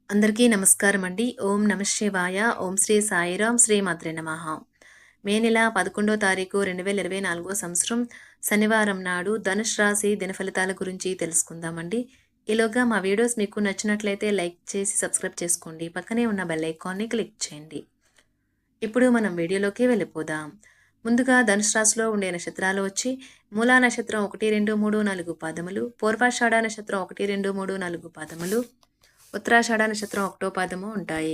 అందరికీ నమస్కారం అండి. ఓం నమ శివాయ. ఓం శ్రీ సాయిరాం. శ్రీ మాత్రే నమః. మే నెల 11వ తారీఖు 2024 సంవత్సరం శనివారం నాడు ధనుష్ రాశి దినఫలితాల గురించి తెలుసుకుందామండి. ఈలోగా మా వీడియోస్ మీకు నచ్చినట్లయితే లైక్ చేసి సబ్స్క్రైబ్ చేసుకోండి. పక్కనే ఉన్న బెల్ ఐకాన్ని క్లిక్ చేయండి. ఇప్పుడు మనం వీడియోలోకి వెళ్ళిపోదాం. ముందుగా ధనుష్ రాశిలో ఉండే నక్షత్రాలు వచ్చి మూలా నక్షత్రం 1, 2, 3, 4 పాదములు, పూర్వాషాఢ నక్షత్రం 1, 2, 3, 4 పాదములు, ఉత్తరాషాఢ నక్షత్రం 1వ పాదము ఉంటాయి.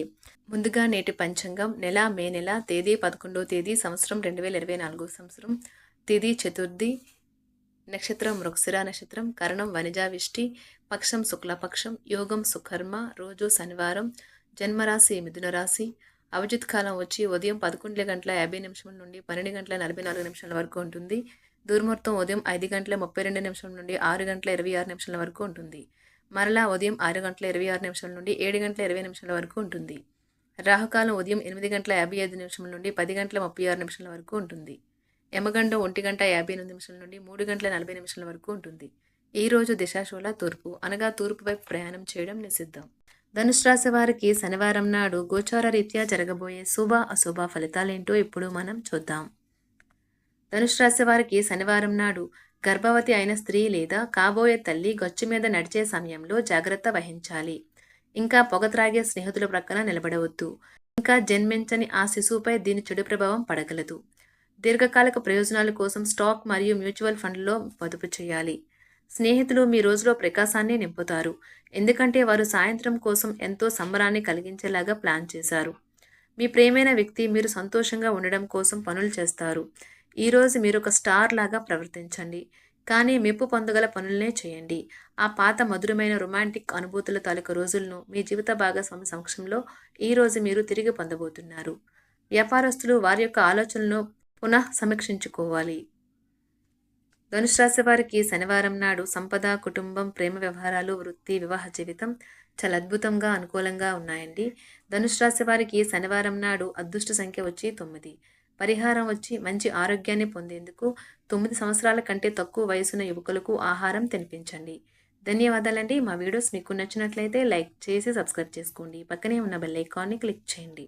ముందుగా నేటి పంచాంగం నెల మే నెల తేదీ 11వ తేదీ సంవత్సరం 2024 సంవత్సరం తేదీ చతుర్థి, నక్షత్రం మృగశిర నక్షత్రం, కరణం వనిజావిష్టి, పక్షం శుక్లపక్షం, యోగం సుకర్మ, రోజు శనివారం, జన్మరాశి మిథున రాశి, అభిజిత్ కాలం వచ్చి ఉదయం 11:50 నుండి 12:44 వరకు ఉంటుంది. దుర్ముహూర్తం ఉదయం 5:32 నుండి 6:26 వరకు ఉంటుంది. మరలా ఉదయం 6:26 నుండి 7:20 వరకు ఉంటుంది. రాహుకాలం ఉదయం 8:55 నుండి 10:36 వరకు ఉంటుంది. యమగండం 1:58 నుండి 3:40 వరకు ఉంటుంది. ఈ రోజు దిశాశూల తూర్పు అనగా తూర్పు వైపు ప్రయాణం చేయడం నిషిద్ధం. ధనుసు రాశి వారికి శనివారం నాడు గోచార రీత్యా జరగబోయే శుభ అశుభ ఫలితాలేంటో ఇప్పుడు మనం చూద్దాం. ధనుసు రాశి వారికి శనివారం నాడు గర్భవతి అయిన స్త్రీ లేదా కాబోయే తల్లి గచ్చు మీద నడిచే సమయంలో జాగ్రత్త వహించాలి. ఇంకా పొగ త్రాగే స్నేహితుల ప్రక్కన నిలబడవద్దు. ఇంకా జన్మించని ఆ శిశువుపై దీని చెడు ప్రభావం పడగలదు. దీర్ఘకాలిక ప్రయోజనాల కోసం స్టాక్ మరియు మ్యూచువల్ ఫండ్లలో పొదుపు చేయాలి. స్నేహితులు మీ రోజులో ప్రకాశాన్ని నింపుతారు, ఎందుకంటే వారు సాయంత్రం కోసం ఎంతో సంబరాన్ని కలిగించేలాగా ప్లాన్ చేశారు. మీ ప్రియమైన వ్యక్తి మీరు సంతోషంగా ఉండడం కోసం పనులు చేస్తారు. ఈరోజు మీరు ఒక స్టార్ లాగా ప్రవర్తించండి, కానీ మెప్పు పొందగల పనులనే చేయండి. ఆ పాత మధురమైన రొమాంటిక్ అనుభూతుల తాలూకు రోజులను మీ జీవిత భాగస్వామి సమక్షంలో ఈరోజు మీరు తిరిగి పొందబోతున్నారు. వ్యాపారస్తులు వారి యొక్క ఆలోచనలను పునః సమీక్షించుకోవాలి. ధనుసు రాశి వారికి శనివారం నాడు సంపద, కుటుంబం, ప్రేమ వ్యవహారాలు, వృత్తి, వివాహ జీవితం చాలా అద్భుతంగా అనుకూలంగా ఉన్నాయండి. ధనుసు రాశి వారికి శనివారం నాడు అదృష్ట సంఖ్య వచ్చి 9. పరిహారం వచ్చి మంచి ఆరోగ్యాన్ని పొందేందుకు 9 సంవత్సరాల కంటే తక్కువ వయసున్న యువకులకు ఆహారం తినిపించండి. ధన్యవాదాలండి. మా వీడియోస్ మీకు నచ్చినట్లయితే లైక్ చేసి సబ్స్క్రైబ్ చేసుకోండి. పక్కనే ఉన్న బెల్ ఐకాన్ని క్లిక్ చేయండి.